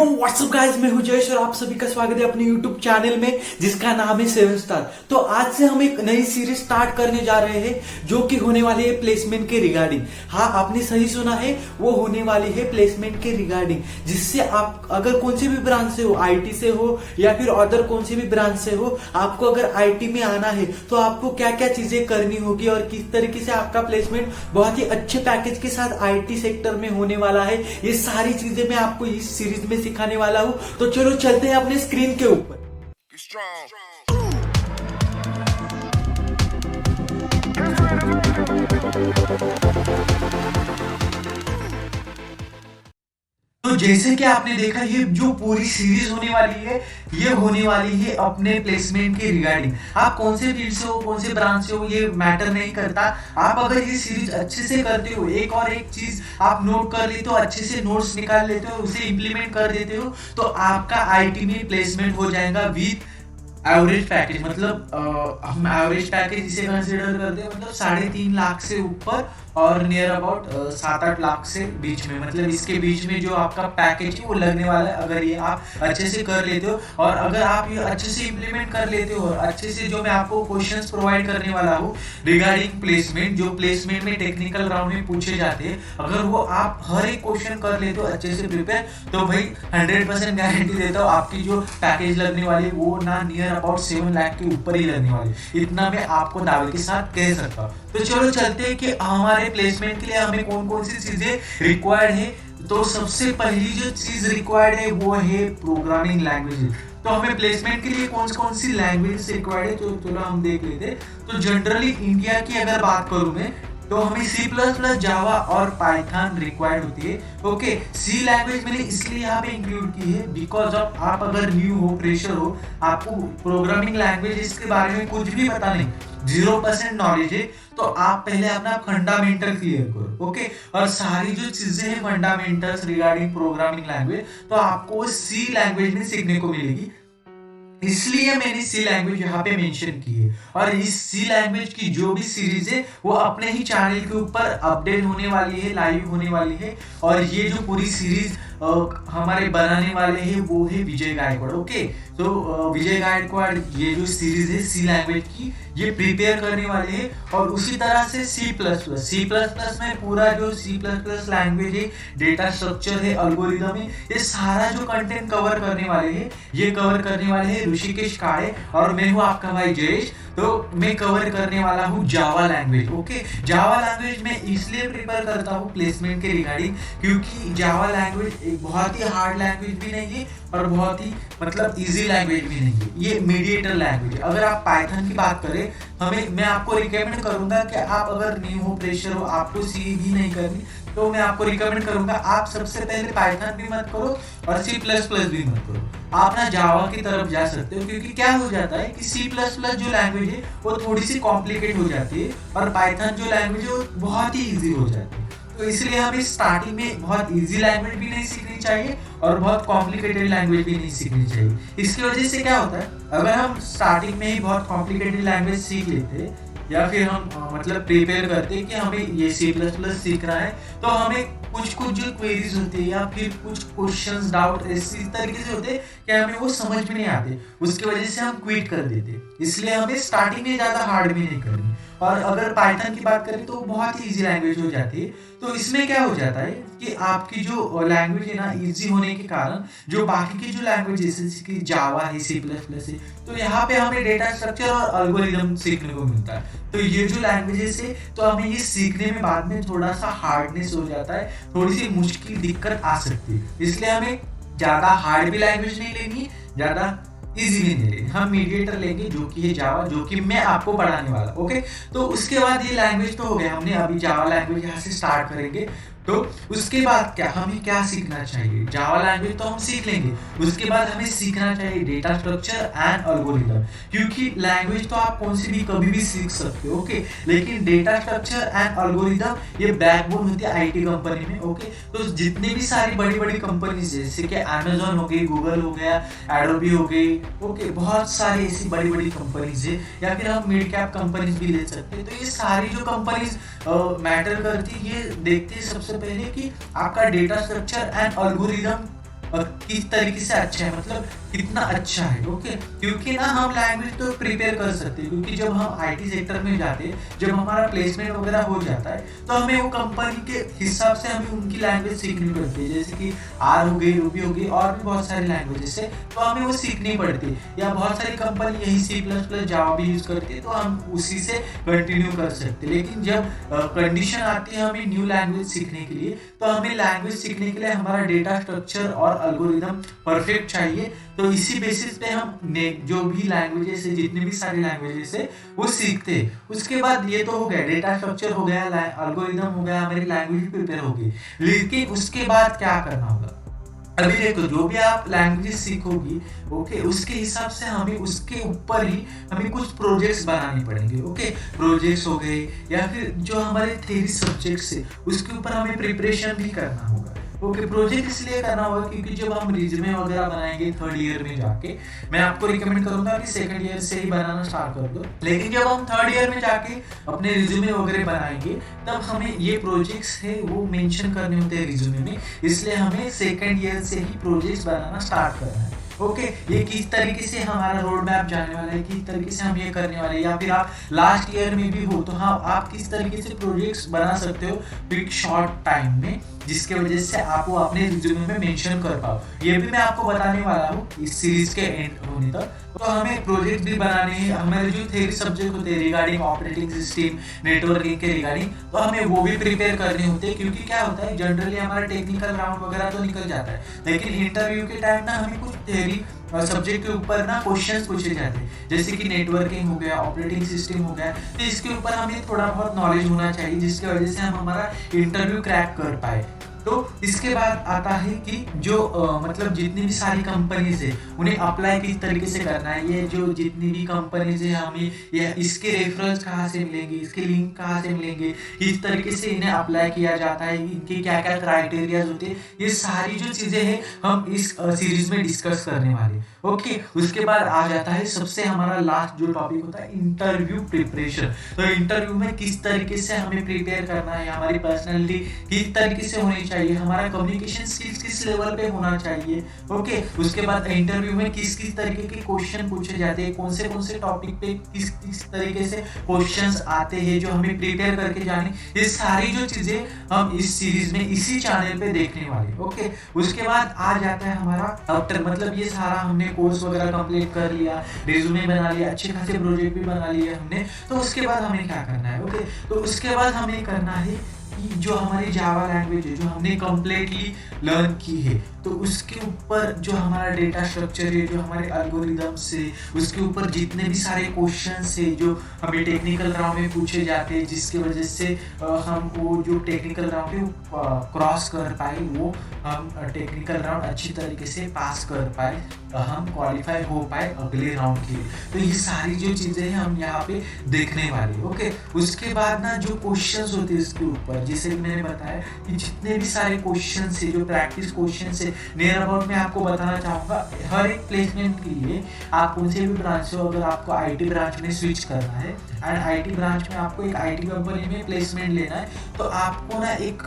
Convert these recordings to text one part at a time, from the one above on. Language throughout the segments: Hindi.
यो व्हाट्सअप गाइस, मैं हूं जयेश और आप सभी का स्वागत है अपने यूट्यूब चैनल में जिसका नाम है 7 स्टार। तो आज से हम एक नई सीरीज स्टार्ट करने जा रहे हैं जो कि होने वाली है प्लेसमेंट के रिगार्डिंग। हाँ, आपने सही सुना है, वो होने वाली है प्लेसमेंट के रिगार्डिंग, जिससे आप अगर कौन से भी ब्रांच से हो, आईटी से हो या फिर अदर कौन से भी ब्रांच से हो, आपको अगर आईटी में आना है तो आपको क्या क्या चीजें करनी होगी और किस तरीके से आपका प्लेसमेंट बहुत ही अच्छे पैकेज के साथ आईटी सेक्टर में होने वाला है, ये सारी चीजें मैं आपको इस सीरीज में सिखाने वाला हूं। तो चलो चलते हैं अपने स्क्रीन के ऊपर। तो जैसे कि आपने देखा, ये जो पूरी सीरीज होने वाली है, ये होने वाली है अपने प्लेसमेंट के रिगार्डिंग। आप कौन से फील्ड से हो, कौन से ब्रांच से हो, ये मैटर नहीं करता। आप अगर ये सीरीज अच्छे से करते हो, एक और एक चीज आप नोट कर लेते हो, अच्छे से नोट्स निकाल लेते हो, उसे इंप्लीमेंट कर देते हो, तो आपका आईटी में प्लेसमेंट हो जाएगा विद एवरेज पैकेज। मतलब हम एवरेज पैकेज इसे कंसिडर करते हैं, मतलब 3.5 लाख से ऊपर और नियर अबाउट 7-8 लाख से बीच में, मतलब इसके बीच में जो आपका पैकेज है वो लगने वाला है, अगर ये आप अच्छे से कर लेते हो। और अगर आप ये अच्छे से इम्प्लीमेंट कर लेते हो और अच्छे से जो मैं आपको क्वेश्चंस प्रोवाइड करने वाला हूँ रिगार्डिंग प्लेसमेंट, जो प्लेसमेंट में टेक्निकल राउंड में पूछे जाते हैं, अगर वो आप हर एक क्वेश्चन कर लेते हो अच्छे से प्रिपेयर, तो भाई 100% गारंटी देता हूँ आपकी जो पैकेज लगने वाली है वो ना नियर अबाउट 7 लाख के ऊपर ही लगने वाली। इतना मैं आपको दावे के साथ कह सकता हूँ। तो चलो चलते हैं कि हमारे प्लेसमेंट के लिए हमें कौन कौन सी चीजें रिक्वायर्ड है। तो सबसे पहली जो चीज रिक्वायर्ड है वो है प्रोग्रामिंग लैंग्वेज। तो हमें प्लेसमेंट के लिए कौन कौन सी लैंग्वेज रिक्वायर्ड है, तो चलो हम देख लेते हैं। तो जनरली इंडिया की अगर बात करूं मैं, तो हमें C++, जावा और पाइथन रिक्वायर्ड होती है। ओके, सी लैंग्वेज मैंने इसलिए यहाँ पे इंक्लूड की है बिकॉज ऑफ आप अगर न्यू हो, फ्रेशर हो, आपको प्रोग्रामिंग लैंग्वेज इसके बारे में कुछ भी पता नहीं, 0% नॉलेज है, तो आप पहले अपना फंडामेंटल क्लियर करो। ओके, और सारी जो चीजें हैं फंडामेंटल्स रिगार्डिंग प्रोग्रामिंग लैंग्वेज, तो आपको सी लैंग्वेज में सीखने को मिलेगी। इसलिए मैंने सी लैंग्वेज यहाँ पे मेंशन की है। और इस सी लैंग्वेज की जो भी सीरीज है वो अपने ही चैनल के ऊपर अपडेट होने वाली है, लाइव होने वाली है। और ये जो पूरी सीरीज हमारे बनाने वाले हैं वो है विजय गायकवाड़। ओके, तो विजय गायकवाड़ ये जो सीरीज है सी लैंग्वेज की, ये प्रिपेयर करने वाले हैं। और उसी तरह से C++ में पूरा जो C++ लैंग्वेज है, डेटा स्ट्रक्चर है, एल्गोरिदम है, ये सारा जो कंटेंट कवर करने वाले हैं, ये कवर करने वाले हैं ऋषिकेश काड़े और मैं हूँ आपका भाई जयेश। तो मैं कवर करने वाला हूँ Java language. Okay, Java language मैं इसलिए प्रिपेयर करता हूँ प्लेसमेंट के रिगार्डिंग, क्योंकि जावा लैंग्वेज एक बहुत ही हार्ड लैंग्वेज भी नहीं है और बहुत ही मतलब इजी लैंग्वेज भी नहीं है, ये मीडिएटर लैंग्वेज है। अगर आप पाइथन की बात करें, मैं आपको रिकमेंड करूंगा कि आप अगर न्यू हो, प्रेशर हो, आपको सी भी नहीं करनी, तो मैं आपको रिकमेंड करूंगा आप सबसे पहले पाइथन भी मत करो और C++ भी मत करो, आप ना जावा की तरफ जा सकते हो। क्योंकि क्या हो जाता है कि C++ जो लैंग्वेज है वो थोड़ी सी कॉम्प्लिकेट हो जाती है और पाइथन जो लैंग्वेज है वो बहुत ही ईजी हो जाती है। तो इसलिए हमें स्टार्टिंग में बहुत इजी लैंग्वेज भी नहीं सीखनी चाहिए और बहुत कॉम्प्लिकेटेड लैंग्वेज भी नहीं सीखनी चाहिए। इसकी वजह से क्या होता है, अगर हम स्टार्टिंग में ही बहुत कॉम्प्लिकेटेड लैंग्वेज सीख लेते हैं या फिर हम मतलब प्रिपेयर करते हैं कि हमें ये C++ सीखना है, तो हमें कुछ जो क्वेरीज होती है या फिर कुछ क्वेश्चंस, डाउट इसी तरीके से होते हैं कि हमें वो समझ में नहीं आते, उसकी वजह से हम क्विट कर देते। इसलिए हमें स्टार्टिंग में ज्यादा हार्ड भी नहीं करनी। और अगर पाइथन की बात करें तो बहुत ही इजी लैंग्वेज हो जाती है। तो इसमें क्या हो जाता है कि आपकी जो लैंग्वेज है ना इजी होने के कारण जो बाकी की जो लैंग्वेज जैसे कि जावा है, C++ है, तो यहाँ पे हमें डेटा स्ट्रक्चर और एल्गोरिदम सीखने को मिलता है। तो ये जो लैंग्वेजेस है, तो हमें ये सीखने में बाद में थोड़ा सा हार्डनेस हो जाता है, थोड़ी सी मुश्किल दिक्कत आ सकती है। इसलिए हमें ज्यादा हार्ड भी लैंग्वेज नहीं लेनी, ज्यादा इजी भी नहीं लेंगे, हम मीडिएटर लेंगे जो कि है जावा, जो कि मैं आपको पढ़ाने वाला। ओके, तो उसके बाद ये लैंग्वेज तो हो गया, हमने अभी जावा लैंग्वेज यहाँ से स्टार्ट करेंगे। तो उसके बाद क्या हमें क्या सीखना चाहिए, जावा लैंग्वेज तो हम सीख लेंगे, उसके बाद हमें सीखना चाहिए डेटा स्ट्रक्चर एंड एल्गोरिदम। क्योंकि लैंग्वेज तो आप कौन सी भी कभी भी सीख सकते हो, ओके, लेकिन डेटा स्ट्रक्चर एंड एल्गोरिदम ये बैकबोन होती है आईटी कंपनी में। ओके, तो जितने भी सारी बड़ी बड़ी कंपनीज जैसे कि अमेजोन हो गई, गूगल हो गया, एडोबी हो गई, ओके, बहुत सारी ऐसी बड़ी बड़ी कंपनीज है, या फिर हम मिड कैप कंपनीज भी ले सकते हैं। तो ये सारी जो कंपनीज मैटर करती है, ये देखते हैं सबसे पहले कि आपका डेटा स्ट्रक्चर एंड एल्गोरिदम किस तरीके से अच्छा है, मतलब कितना अच्छा है। ओके, क्योंकि ना हम लैंग्वेज तो प्रिपेयर कर सकते हैं, क्योंकि जब हम आईटी सेक्टर में जाते हैं, जब हमारा प्लेसमेंट वगैरह हो जाता है, तो हमें वो कंपनी के हिसाब से हमें उनकी लैंग्वेज सीखनी पड़ती है, जैसे कि आर हो गई, रूबी हो गई, और भी बहुत सारी लैंग्वेजेस है, तो हमें वो सीखनी पड़ती है। या बहुत सारी कंपनी यही C++ जावा भी यूज करती है, तो हम उसी से कंटिन्यू कर सकते हैं। लेकिन जब कंडीशन आती है हमें न्यू लैंग्वेज सीखने के लिए, तो हमें लैंग्वेज सीखने के लिए हमारा डेटा स्ट्रक्चर और एल्गोरिदम परफेक्ट चाहिए। तो इसी बेसिस पे हम जो भी लैंग्वेजेस है, जितनी भी सारी लैंग्वेजेस है, वो सीखते हैं। उसके बाद ये तो हो गया, डेटा स्ट्रक्चर हो गया, एल्गोरिदम हो गया, हमारी लैंग्वेज प्रिपेयर हो गई। लेकिन उसके बाद क्या करना होगा? अभी देखो, जो भी आप लैंग्वेज सीखोगी, ओके, उसके हिसाब से हमें उसके ऊपर ही हमें कुछ प्रोजेक्ट्स बनाने पड़ेंगे। ओके, प्रोजेक्ट्स हो गए, या फिर जो हमारे थ्योरी सब्जेक्ट्स है उसके ऊपर हमें प्रिपरेशन भी करना होगा। ओके, प्रोजेक्ट इसलिए करना होगा क्योंकि जब हम रिज्यूमे वगैरह बनाएंगे थर्ड ईयर में जाके, मैं आपको रिकमेंड करूंगा कि सेकंड ईयर से ही बनाना स्टार्ट कर दो। लेकिन जब हम थर्ड ईयर में जाके अपने रिज्यूमे वगैरह बनाएंगे, तब हमें ये प्रोजेक्ट्स है वो मेंशन करने होते हैं रिज्यूमे में, इसलिए हमें सेकंड ईयर से ही प्रोजेक्ट्स बनाना स्टार्ट करना है। ओके, ये किस तरीके से हमारा रोड मैप जाने वाला है, किस तरीके से हम ये करने वाले हैं, या फिर आप लास्ट ईयर में भी हो तो हाँ, आप किस तरीके से प्रोजेक्ट्स बना सकते हो बिग शॉर्ट टाइम में, जिसके वजह से आप वो अपने रिज्यूमे में मेंशन कर पाओ। ये भी मैं आपको बताने वाला हूँ इस सीरीज के एंड होने तक। तो हमें प्रोजेक्ट भी बनाने हैं, हमारे जो थ्योरी सब्जेक्ट होते हैं रिगार्डिंग ऑपरेटिंग सिस्टम, नेटवर्किंग के रिगार्डिंग, तो हमें वो भी प्रिपेयर करने होते हैं। क्योंकि क्या होता है, जनरली हमारा टेक्निकल राउंड वगैरह तो निकल जाता है, लेकिन इंटरव्यू के टाइम ना हमें कुछ थ्योरी सब्जेक्ट के ऊपर ना क्वेश्चंस पूछे जाते हैं, जैसे कि नेटवर्किंग हो गया, ऑपरेटिंग सिस्टम हो गया, तो इसके ऊपर हमें थोड़ा बहुत नॉलेज होना चाहिए, जिसकी वजह से हम हमारा इंटरव्यू क्रैक कर पाए। तो इसके बाद आता है कि जो मतलब जितनी भी सारी कंपनीज है उन्हें अप्लाई किस तरीके से करना है। ये जो जितनी भी कंपनीज है, हमें ये इसके रेफरेंस कहाँ से मिलेंगे, इसके लिंक कहाँ से मिलेंगे, किस तरीके से इन्हें अप्लाई किया जाता है, इनके क्या क्या क्राइटेरियाज होते हैं, ये सारी जो चीजें हैं हम इस सीरीज में डिस्कस करने वाले। ओके, उसके बाद आ जाता है सबसे हमारा लास्ट जो टॉपिक होता है, इंटरव्यू प्रिपरेशन। तो इंटरव्यू में किस तरीके से हमें प्रिपेयर करना है, हमारी पर्सनैलिटी किस तरीके से होनी चाहिए, हमारा कम्युनिकेशन स्किल्स किस लेवल पे होना चाहिए। ओके, उसके बाद इंटरव्यू में किस किस तरीके के क्वेश्चन पूछे जाते हैं, कौन से टॉपिक पे किस किस तरीके से क्वेश्चंस आते हैं जो हमें प्रिपेयर करके जाने, ये सारी जो चीजें हम इस सीरीज में इसी चैनल पे देखने वाले। ओके, उसके बाद आ जाता है हमारा आफ्टर, मतलब ये सारा हमने कोर्स वगैरह कंप्लीट कर लिया, रिज्यूमे बना लिया, अच्छे खासे प्रोजेक्ट भी बना लिए हमने, तो उसके बाद हमें क्या करना है? ओके, तो उसके बाद हमें करना है कि जो हमारी जावा लैंग्वेज है, जो हमने कम्प्लीटली लर्न की है, तो उसके ऊपर जो हमारा डेटा स्ट्रक्चर है, जो हमारे एल्गोरिदम्स है, उसके ऊपर जितने भी सारे क्वेश्चंस है जो हमें टेक्निकल राउंड में पूछे जाते हैं, जिसकी वजह से हम वो जो टेक्निकल राउंड है क्रॉस कर पाए, वो हम टेक्निकल राउंड अच्छी तरीके से पास कर पाए, हम क्वालिफाई हो पाए अगले राउंड के लिए। तो ये सारी जो चीज़ें हैं हम यहाँ पे देखने वाले। ओके, उसके बाद ना जो क्वेश्चंस होते हैं इसके ऊपर, जैसे कि मैंने बताया कि जितने भी सारे क्वेश्चंस है, जो प्रैक्टिस क्वेश्चंस है, नियर अबाउट मैं आपको बताना चाहूँगा हर एक प्लेसमेंट के लिए आप कौन से भी ब्रांच से, अगर आपको आईटी ब्रांच में स्विच करना है एंड आईटी ब्रांच में आपको एक आईटी कंपनी में प्लेसमेंट लेना है, तो आपको ना एक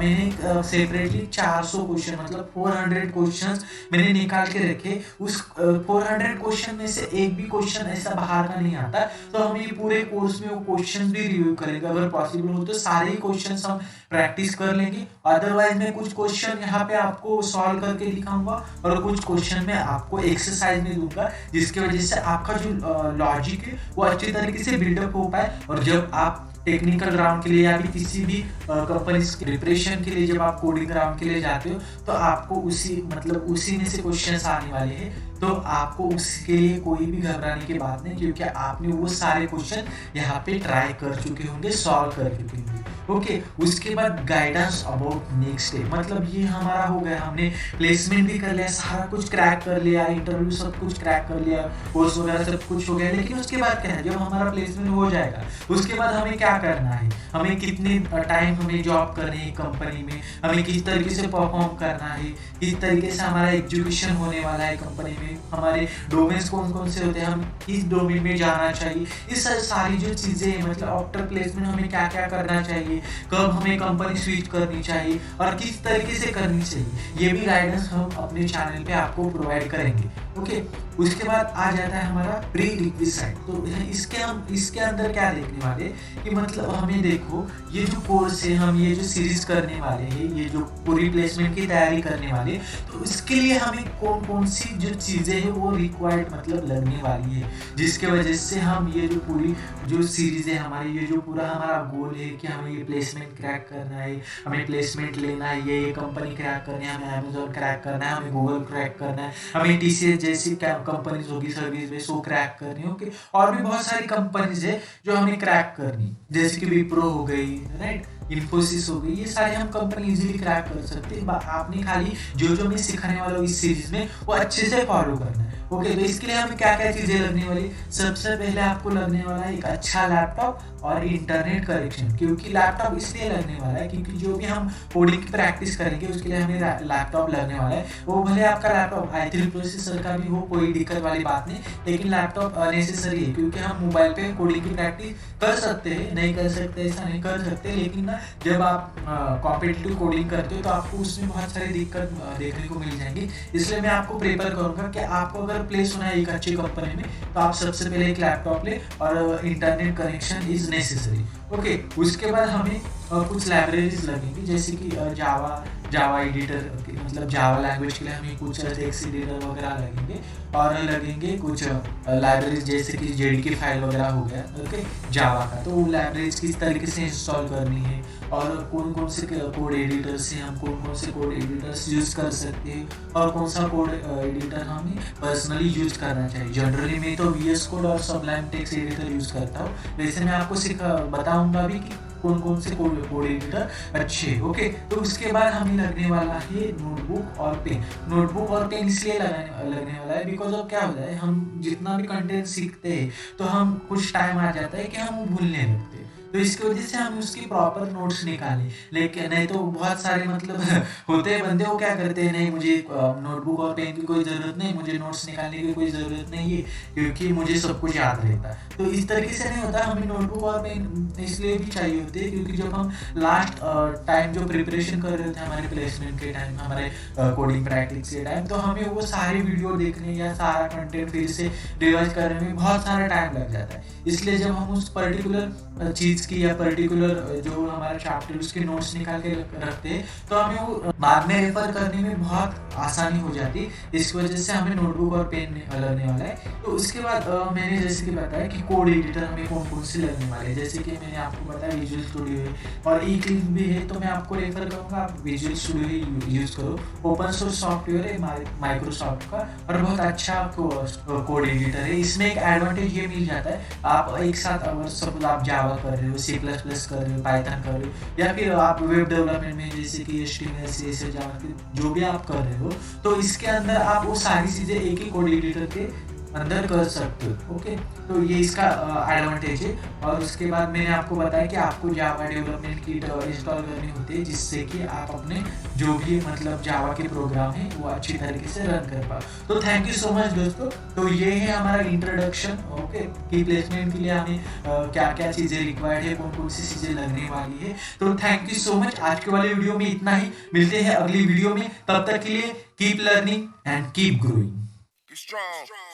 मैंने सेपरेटली 400 क्वेश्चन, मतलब 400 क्वेश्चंस मैंने निकाल के रखे। उस 400 क्वेश्चन में से एक भी क्वेश्चन ऐसा बाहर का नहीं आता, तो हम ये पूरे कोर्स में वो क्वेश्चंस भी रिव्यू करेंगे। अगर पॉसिबल हो तो सारे ही क्वेश्चंस हम प्रैक्टिस कर लेंगे, अदरवाइज मैं कुछ क्वेश्चन यहाँ पे आपको सॉल्व करके दिखाऊंगा और कुछ क्वेश्चन में आपको एक्सरसाइज में दूंगा, जिसकी वजह से आपका जो लॉजिक है वो अच्छी तरीके से बिल्डअप हो पाए। और जब आप टेक्निकल राउंड के लिए या भी किसी भी कंपनी के प्रिपरेशन के लिए जब आप कोडिंग राउंड के लिए जाते हो, तो आपको उसी में से क्वेश्चंस आने वाले हैं, तो आपको उसके लिए कोई भी घबराने की बात नहीं, क्योंकि आपने वो सारे क्वेश्चन यहाँ पे ट्राई कर चुके होंगे, सॉल्व कर चुके होंगे। ओके, उसके बाद गाइडेंस अबाउट नेक्स्ट डे, मतलब ये हमारा हो गया, हमने प्लेसमेंट भी कर लिया, सारा कुछ क्रैक कर लिया, इंटरव्यू सब कुछ क्रैक कर लिया, कोर्स वगैरह सब कुछ हो गया। लेकिन उसके बाद क्या है, जब हमारा प्लेसमेंट हो जाएगा उसके बाद हमें क्या करना है, हमें कितने टाइम हमें जॉब करनी है कंपनी में, हमें किस तरीके से परफॉर्म करना है, किस तरीके से हमारा एजुकेशन होने वाला है कंपनी में, हमारे डोमेन्स कौन कौन से होते हैं, हम किस डोमेन में जाना चाहिए, ये सारी जो चीज़ें हैं, मतलब आफ्टर प्लेसमेंट हमें क्या क्या करना चाहिए, कब हमें कंपनी स्विच करनी चाहिए और किस तरीके से करनी चाहिए, ये भी गाइडेंस हम अपने चैनल पे आपको प्रोवाइड करेंगे। ओके, उसके बाद आ जाता है हमारा प्री रिक्विजिट। तो इसके अंदर क्या देखने वाले कि मतलब हमें देखो, ये जो कोर्स है, हम ये जो सीरीज करने वाले हैं, ये जो पूरी प्लेसमेंट की तैयारी करने वाले, तो इसके लिए हमें कौन कौन सी जो चीज़ें हैं वो रिक्वायर्ड मतलब लगने वाली है, जिसके वजह से हम ये जो पूरी जो सीरीज है हमारी, ये जो पूरा हमारा गोल है कि हमें ये प्लेसमेंट क्रैक करना है, हमें प्लेसमेंट लेना है, ये कंपनी क्रैक करनी है, हमें अमेजोन क्रैक करना है, हमें गूगल क्रैक करना है, हमें TCS जैसी कंपनीज होगी सर्विस बेस वो क्रैक करनी है। ओके, और भी बहुत सारी कंपनीज है जो हमें क्रैक करनी, जैसे कि विप्रो हो गई, राइट, इन्फोसिस हो गई, ये सारे हम कंपनी इजीली क्रैक कर सकते हैं। आपने खाली जो मैं सिखाने वाला हूँ इस सीरीज में वो अच्छे से फॉलो करना है। ओके, तो इसके लिए हमें क्या क्या चीज़ें लगने वाली, सबसे पहले आपको लगने वाला है एक अच्छा लैपटॉप और इंटरनेट कनेक्शन। क्योंकि लैपटॉप इसलिए लगने वाला है क्योंकि जो भी हम कोडिंग की प्रैक्टिस करेंगे उसके लिए हमें लैपटॉप लगने वाला है। वो भले आपका लैपटॉप i3 प्रोसेसर का भी हो, कोई दिक्कत वाली बात नहीं, लेकिन लैपटॉप नेसेसरी है क्योंकि हम मोबाइल पे कोडिंग की प्रैक्टिस कर सकते हैं, नहीं कर सकते ऐसा नहीं कर सकते, लेकिन ना जब आप कॉम्पिटिटिव कोडिंग करते हो तो आपको उसमें बहुत सारी दिक्कत देखने को मिल जाएंगी। इसलिए मैं आपको प्रेफर करूँगा कि आपको अगर प्लेस होना है एक अच्छी कंपनी में तो आप सबसे पहले एक लैपटॉप ले और internet connection is necessary. Okay, उसके बाद हमें कुछ लाइब्रेरीज लगेंगी, जैसे कि जावा एडिटर, मतलब जावा लैंग्वेज के लिए हमें कुछ टेक्स्ट एडिटर वगैरह लगेंगे, और लगेंगे कुछ लाइब्रेरीज जैसे कि JDK फाइल वगैरह हो गया। ओके, जावा का तो लाइब्रेरीज किस तरीके से इंस्टॉल करनी है और कौन कौन से कोड एडिटर से हम कौन कौन से कोड एडिटर्स यूज़ कर सकते हैं और कौन सा कोड एडिटर हमें पर्सनली यूज़ करना चाहिए। जनरली मैं तो VS कोड और सबलाइम टेक्स्ट एडिटर यूज़ करता हूँ, वैसे मैं आपको बताऊँगा भी कि कौन कौन से कोड एडिटर अच्छे। ओके, तो उसके बाद हमें लगने वाला है नोटबुक और पेन। नोटबुक और पेन इसलिए लगने वाला है बिकॉज ऑफ क्या होता है, हम जितना भी कंटेंट सीखते हैं तो हम कुछ टाइम आ जाता है कि हम वो भूलने लगते हैं, तो इसकी वजह से हम उसकी प्रॉपर नोट्स निकालें। लेकिन नहीं तो बहुत सारे मतलब होते हैं बंदे, वो क्या करते हैं, नहीं मुझे नोटबुक और पेन की कोई ज़रूरत नहीं, मुझे नोट्स निकालने की कोई ज़रूरत नहीं है क्योंकि मुझे सब कुछ याद रहता है। तो इस तरीके से नहीं होता, हमें नोटबुक और पेन इसलिए भी चाहिए होते हैं क्योंकि जब हम लास्ट टाइम जो प्रिपरेशन कर रहे थे हमारे प्लेसमेंट के टाइम, हमारे कोडिंग प्रैक्टिस के टाइम, तो हमें वो सारी वीडियो देखने या सारा कंटेंट फिर से रिवाइज करने में बहुत सारा टाइम लग जाता है। इसलिए जब हम उस पर्टिकुलर चीज़ की या पर्टिकुलर जो हमारा चैप्टर उसके नोट्स निकाल के रखते हैं तो हमें वो बाद में रेफर करने में बहुत आसानी हो जाती है। इस वजह से हमें नोटबुक और पेन लगने वाला है। तो उसके बाद मैंने जैसे कि बताया कि कोड एडिटर हमें कौन कौन से लगने वाले हैं, जैसे कि मैंने आपको बताया विजुअल स्टूडियो है और ई-क्लिप भी है, तो मैं आपको रेफर करूँगा आप विजुअल स्टूडियो ही यूज़ करो। ओपन सोर्स सॉफ्टवेयर है माइक्रोसॉफ्ट का और बहुत अच्छा कोड एडिटर है। इसमें एक एडवांटेज ये मिल जाता है, आप एक साथ अगर सपोज आप जावा कर रहे हो, C++ कर रहे हो, पाइथन कर रहे हो या फिर आप वेब डेवलपमेंट में जैसे कि HTML CSS जावा जो भी आप कर रहे हो, तो इसके अंदर आप वो सारी चीज़ें एक ही कोड एडिटर के अंदर कर सकते हो। ओके, तो ये इसका एडवांटेज है। और उसके बाद मैंने आपको बताया कि आपको जावा डेवलपमेंट किट इंस्टॉल करनी होती है जिससे कि आप अपने जो भी मतलब जावा के प्रोग्राम है वो अच्छी तरीके से रन कर पाओ। तो थैंक यू सो मच दोस्तों। तो ये है हमारा इंट्रोडक्शन, ओके, कि प्लेसमेंट के लिए हमें क्या क्या चीज़ें रिक्वायर्ड है, कौन कौन सी चीज़ें लगने वाली है। तो थैंक यू सो मच। आज के वाले वीडियो में इतना ही, मिलते हैं अगली वीडियो में, तब तक के लिए keep learning and keep growing. Strong.